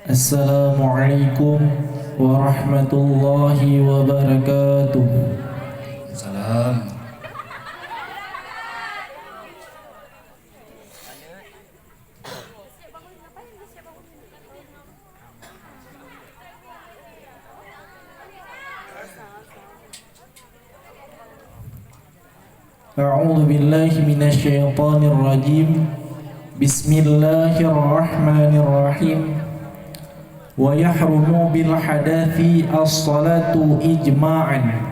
Assalamualaikum warahmatullahi wabarakatuh. Salam. A'udzu billahi minasyaitonir rajim. Bismillahirrahmanirrahim. Wa yahrumu bil hadathi as-salatu ijma'an.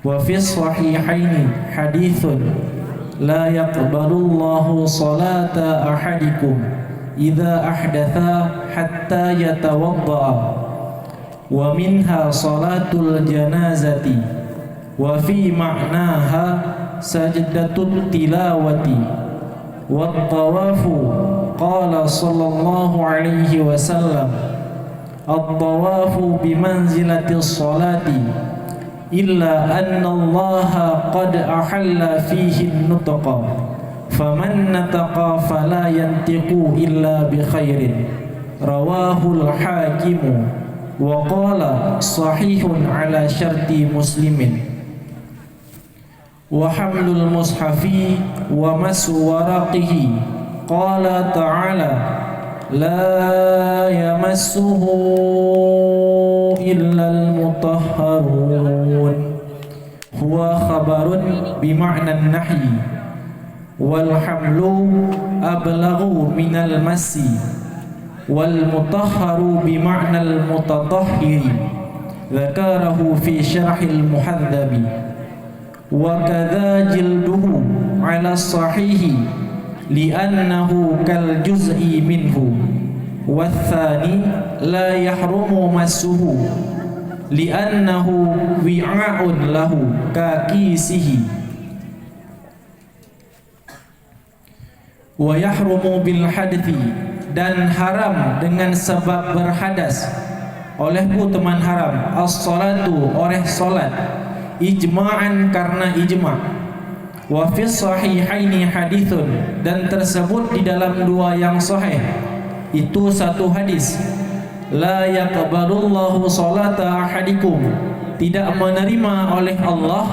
Wa fi sahihaini hadithun la yaqbalullahu salata ahadikum idza ahdatha hatta yatawadda'a. Wa minha salatul janazati wa fi ma'naha sajdatut tilawati wa tawafu. Qala sallallahu alaihi wasallam at-tawafu bimanzilatis salati illa anna allaha qad ahalla fihi an-nutqa faman nataqa fala yantiqu illa bi khairin. Rawahul hakimu wa qala sahihun ala syarti muslimin. Wa hamlul mushafi wa masu waraqihi. Qala ta'ala la yamassuhu illal mutahharun. Huwa khabarun bima'na an-nahyi wal hamlu ablaghu minal massi wal mutahharu bima'na al-mutatahhiri. Dzakarahu fi syarhil muhadzabi. Wa kadza jilduhu ala sahihi li'annahu kal juz'i minhu. Wathani la yahrumu massuhu li'annahu wi'a'un lahu kakisihi. Wa yahrumu bil hadathi, dan haram dengan sebab berhadas. Olehku teman haram as-salatu, oleh salat, ijma'an karena ijma'. Wa fi sahihaini hadithun, dan tersebut di dalam dua yang sahih itu satu hadis. La yaqbalullahu salata ahadikum, tidak menerima oleh Allah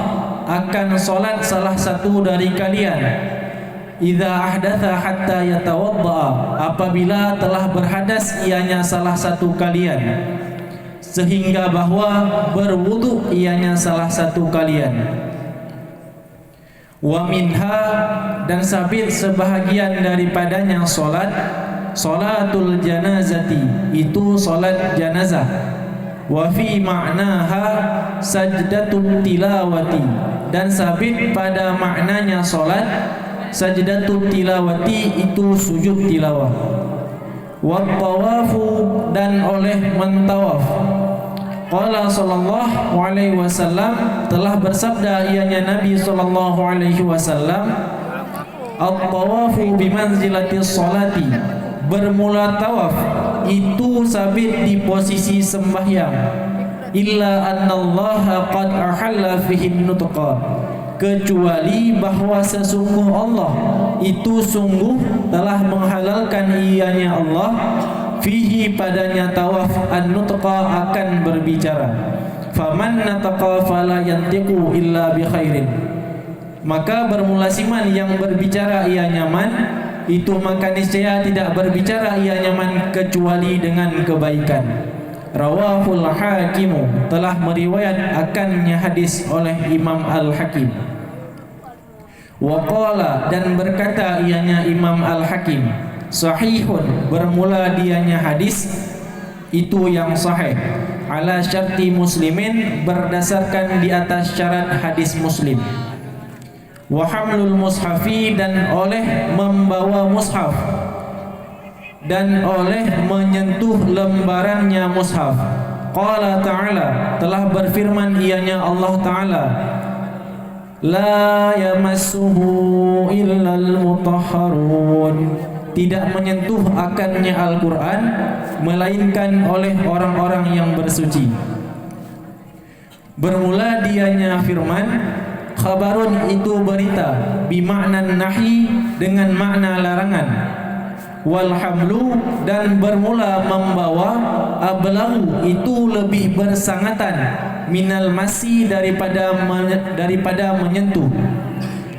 akan salat salah satu dari kalian. Idza ahdatha hatta yatawadda, apabila telah berhadas ianya salah satu kalian sehingga bahwa berwudu ianya salah satu kalian. Wa minha, dan sabit sebahagian daripadanya salat, salatul janazati, itu salat janazah. Wa fi ma'naha sajdatut tilawati, dan sabit pada maknanya salat sajdatut tilawati, itu sujud tilawah. Wa tawafu, dan oleh mentawaf. Qala sallallahu alaihi wasallam, telah bersabda ianya Nabi sallallahu alaihi wasallam, at-tawafu bimanzilatis salati, bermula tawaf itu sabit di posisi sembahyang. Illa annallaha qad ahalla fihi nutqa, kecuali bahwa sesungguh Allah itu sungguh telah menghalalkan ianya Allah fihi, padanya tawaf, an-nutqa, akan berbicara. Faman nataqa fala yantiqu illa bi khairin, maka bermula siman yang berbicara ia nyaman, itu maka niscaya tidak berbicara ia nyaman kecuali dengan kebaikan. Rawahul hakimu, telah meriwayat akannya hadis oleh Imam Al-Hakim. Wa qala, dan berkata ianya Imam Al-Hakim, sahihun, bermula dianya hadis itu yang sahih, ala syarti muslimin, berdasarkan di atas syarat hadis Muslim. Wa hamlul mushafi, dan oleh membawa mushaf, dan oleh menyentuh lembarannya mushaf. Qala ta'ala, telah berfirman ianya Allah Ta'ala, la yamassuhu illal mutahharun, tidak menyentuh akannya Al-Quran melainkan oleh orang-orang yang bersuci. Bermula dianya firman, khabarun, itu berita, bimakna nahi, dengan makna larangan. wal hamlu dan bermula membawa, ablahu itu lebih bersangatan, minal masi daripada menyentuh,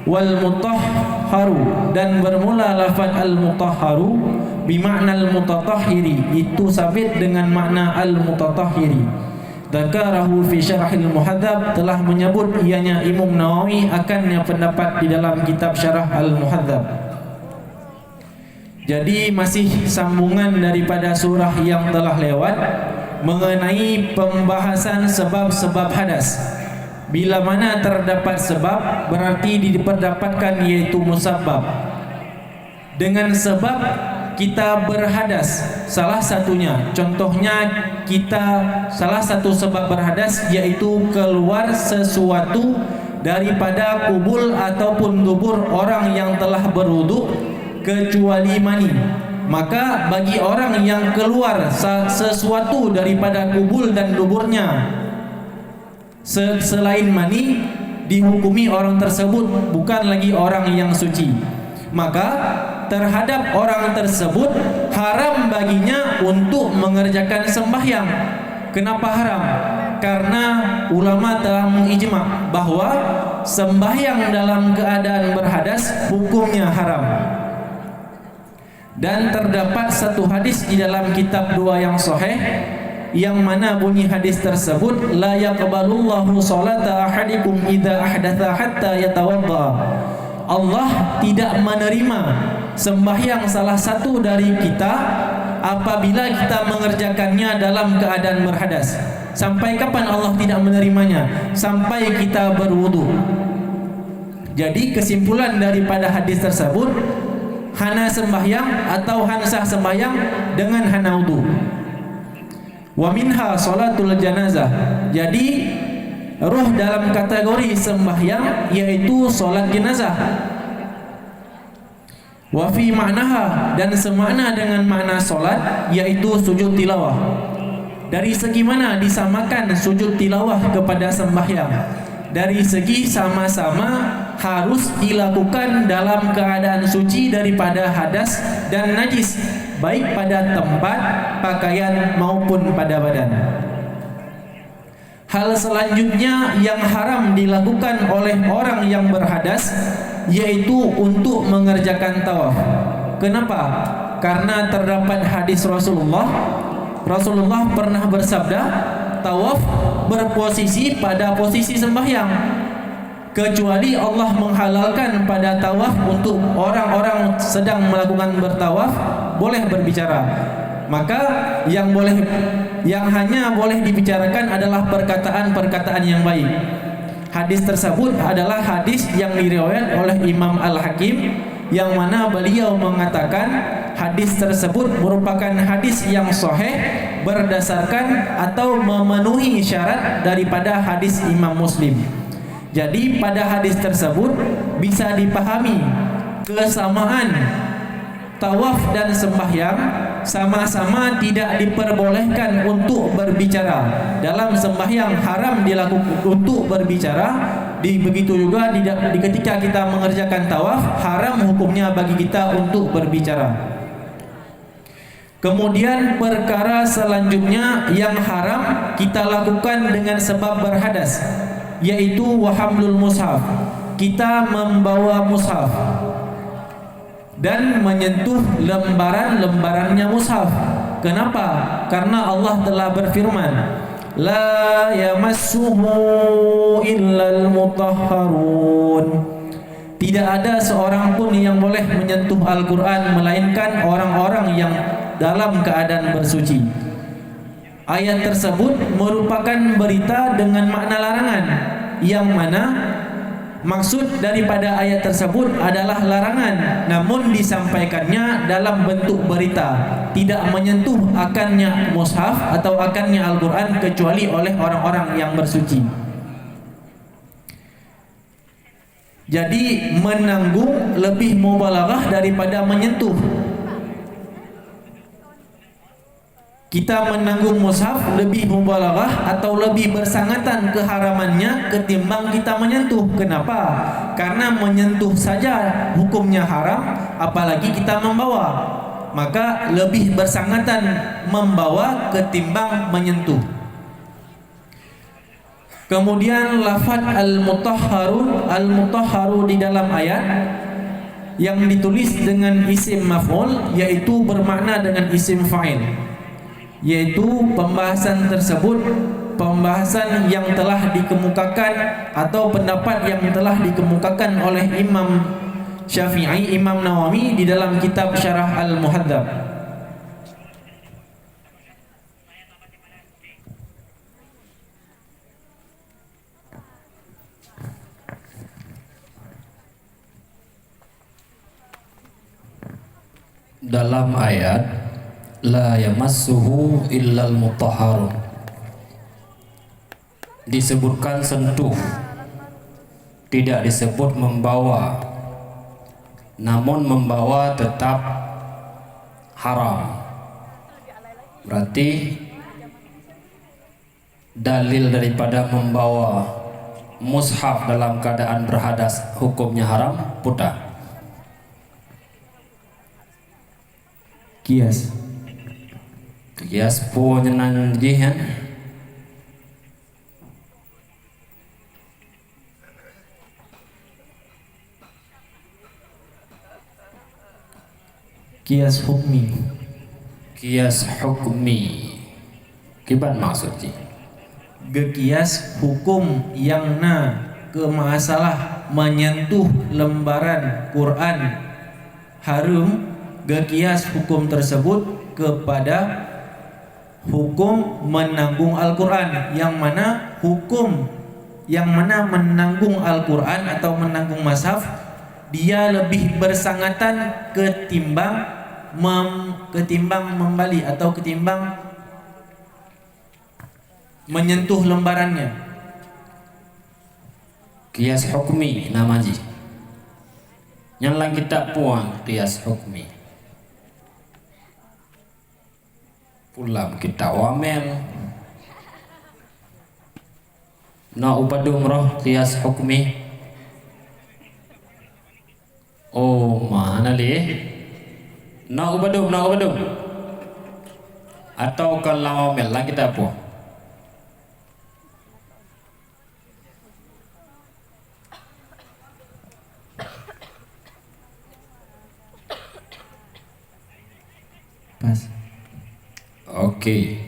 wal mutahharu dan bermula lafaz al mutahharu bimakna al mutatahhiri, itu sabit dengan makna al mutatahhiri. Dzakarahu fi syarhil muhadzab, telah menyebut ianya Imam Nawawi akannya pendapat di dalam kitab Syarah al-Muhadzab. Jadi masih sambungan daripada surah yang telah lewat mengenai pembahasan sebab-sebab hadas. Bila mana terdapat sebab, berarti diperdapatkan yaitu musabbab. Dengan sebab kita berhadas, salah satunya, contohnya salah satu sebab berhadas yaitu keluar sesuatu daripada kubul ataupun dubur orang yang telah berwudu kecuali mani. Maka bagi orang yang keluar sesuatu daripada kubul dan duburnya selain mani, dihukumi orang tersebut bukan lagi orang yang suci. Maka terhadap orang tersebut haram baginya untuk mengerjakan sembahyang. Kenapa haram? Karena ulama telah mengijma' bahwa sembahyang dalam keadaan berhadas hukumnya haram. Dan terdapat satu hadis di dalam kitab dua yang sahih, yang mana bunyi hadis tersebut, la yaqbalullahu salata ahadikum idza ahdatha hatta yatawadda. Allah tidak menerima sembahyang salah satu dari kita apabila kita mengerjakannya dalam keadaan berhadas. Sampai kapan Allah tidak menerimanya? Sampai kita berwudu. Jadi kesimpulan daripada hadis tersebut, hana sembahyang atau hansah sembahyang dengan hana wudu. Wa minha salatul janazah. Jadi roh dalam kategori sembahyang yaitu solat jenazah. Wa fi ma'naha, dan semakna dengan makna solat yaitu sujud tilawah. Dari segi mana disamakan sujud tilawah kepada sembahyang? Dari segi sama-sama harus dilakukan dalam keadaan suci daripada hadas dan najis, baik pada tempat, pakaian maupun pada badan. Hal selanjutnya yang haram dilakukan oleh orang yang berhadas yaitu untuk mengerjakan tawaf. Kenapa? Karena terdapat hadis Rasulullah pernah bersabda, tawaf berposisi pada posisi sembahyang, kecuali Allah menghalalkan pada tawaf untuk orang-orang sedang melakukan bertawaf boleh berbicara. Maka yang hanya boleh dibicarakan adalah perkataan-perkataan yang baik. Hadis tersebut adalah hadis yang diriwayat oleh Imam Al-Hakim, yang mana beliau mengatakan hadis tersebut merupakan hadis yang sahih berdasarkan atau memenuhi syarat daripada hadis Imam Muslim. Jadi pada hadis tersebut bisa dipahami kesamaan tawaf dan sembahyang sama-sama tidak diperbolehkan untuk berbicara. Dalam sembahyang haram dilakukan untuk berbicara, begitu juga ketika kita mengerjakan tawaf haram hukumnya bagi kita untuk berbicara. Kemudian perkara selanjutnya yang haram kita lakukan dengan sebab berhadas yaitu wahamlul mushaf. Kita membawa mushaf dan menyentuh lembaran-lembarannya mushaf. Kenapa? Karena Allah telah berfirman, la yamassuhu illal mutahharun. Tidak ada seorang pun yang boleh menyentuh Al-Quran melainkan orang-orang yang dalam keadaan bersuci. Ayat tersebut merupakan berita dengan makna larangan, yang mana maksud daripada ayat tersebut adalah larangan, namun disampaikannya dalam bentuk berita, tidak menyentuh akannya mushaf atau akannya Al-Quran kecuali oleh orang-orang yang bersuci. Jadi menanggung lebih mubalaghah daripada menyentuh. Kita menanggung mushaf lebih mubalaghah atau lebih bersangatan keharamannya ketimbang kita menyentuh. Kenapa? Karena menyentuh saja hukumnya haram, apalagi kita membawa. maka lebih bersangatan membawa ketimbang menyentuh. Kemudian lafaz al-mutahharu di dalam ayat yang ditulis dengan isim maf'ul yaitu bermakna dengan isim fa'il, yaitu pembahasan tersebut pembahasan yang telah dikemukakan atau pendapat yang telah dikemukakan oleh Imam Syafi'i, Imam Nawawi di dalam kitab Syarah Al-Muhadzab. Dalam ayat la yamassuhu illal mutahharun disebutkan sentuh, tidak disebut membawa, namun membawa tetap haram. Berarti dalil daripada membawa mushaf dalam keadaan berhadas hukumnya haram putah. Kias punya nanjihan Kias hukmi. kias hukmi kiban maksudnya Gekias hukum yang ke masalah menyentuh lembaran Quran harum, gekias hukum tersebut kepada hukum menanggung Al-Quran, yang mana hukum yang mana menanggung Al-Quran atau menanggung mushaf dia lebih bersangatan ketimbang membali atau ketimbang menyentuh lembarannya. kias hukmi namanya nyalang kita puang kias hukmi pulang kita wamel na ubadum roh kias hukmi. Oh mana li na ubadum atau kalau wamel lah kita apa Pas. Oke.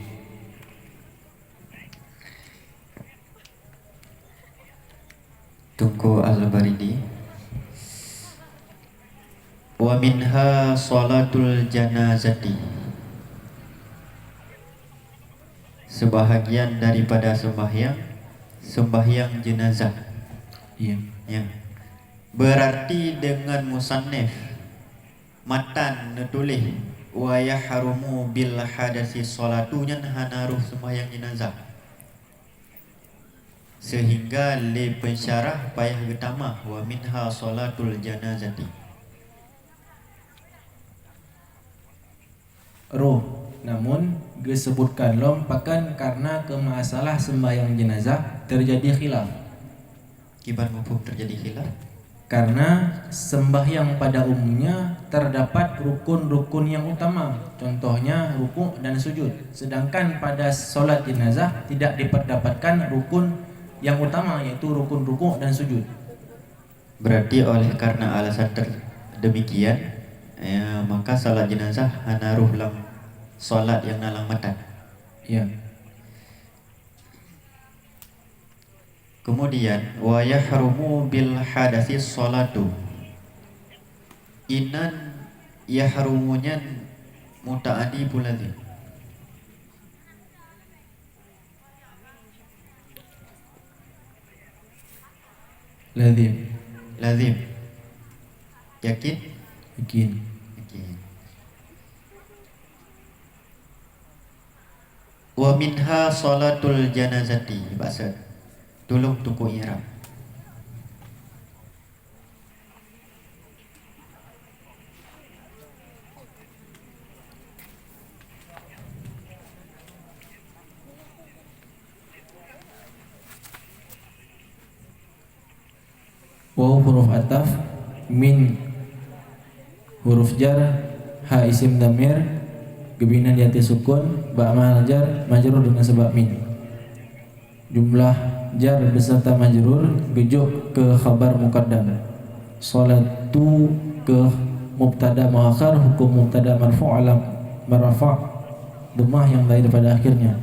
Tunku Al-Baridi. Wa minha salatul janazati. Sebahagian daripada sembahyang jenazah. Iya. Ya. Berarti dengan musannif matan nutulis wa yahrumu bil hadasi salatunya hanaruh sembahyang jenazah. Sehingga le pensyarah payah getama wa minha salatul janazati. Roh, namun disebutkan lompakan karena ke masalah sembahyang jenazah terjadi khilaf. Kibar mafhum terjadi khilaf Karena sembahyang pada umumnya terdapat rukun-rukun yang utama, contohnya rukuk dan sujud. Sedangkan pada solat jenazah tidak diperdapatkan rukun yang utama, yaitu rukun rukuk dan sujud. Berarti oleh karena alasan demikian ya, maka salat jenazah hanaruh lam solat yang nalang matan. Ya. Kemudian wa yahrumu bil hadasi salatu. Inan yahrumunya mutaaddi buladzim. Lazim. Yakin? Yakin. Yakin. Wa minha salatul janazati. Bahasa tolong tuku i'rab. Waw huruf ataf, min huruf jar, ha isim damir gebina di atas sukun, ba mahal majrur dengan sebab min. Jumlah jar beserta majrur gejuk ke khabar muqaddam. Salatu ke mubtada muakhar, hukum mubtada marfu' alam marfa' dhammah yang lahir pada akhirnya.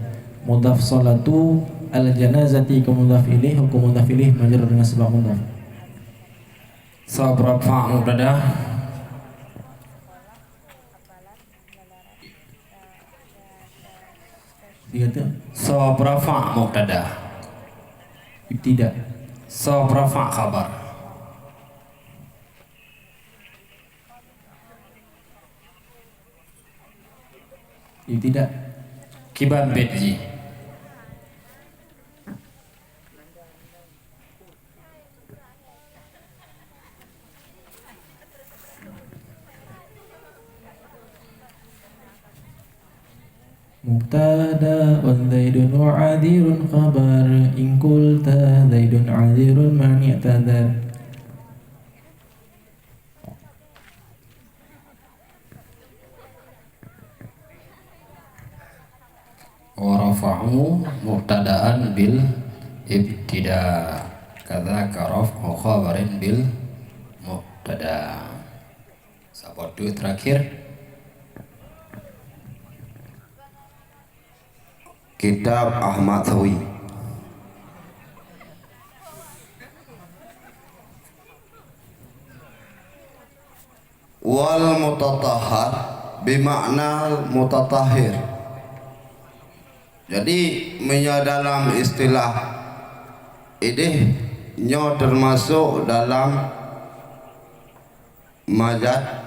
Mudhaf salatu al janazati ke mudhaf ilaih, hukum mudhaf ilaih majrur dengan sebab mudhaf. Sabab rafa' mubtada. Dikata Sabab rafa' mubtada. ibtida. Sabab rafa' khabar. Ibtida. Kiban bedji. Mubtada zaidun wa adirun khabar, in qulta zaidun adirun man ya'tadar. Wa rafa'u mubtada'an bil ibtida. Kadzaka raf'u khabarin bil mubtada. Sabtu terakhir. Kitab Ahmad Thawi. Wal mutatahhar bimakna mutatahhir. Jadi dalam istilah ini nyo termasuk dalam majaz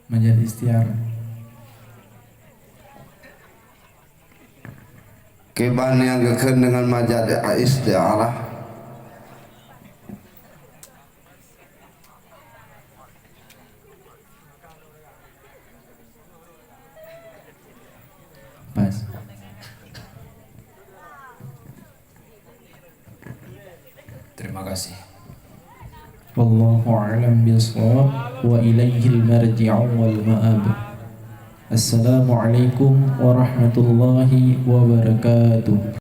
Majaz istiarah. keban yang geken dengan majaz isti'arah. Pas. Terima kasih. Wallahu a'lam bishawab wa ilaihil marji'u wal ma'ab. Assalamualaikum warahmatullahi wabarakatuh.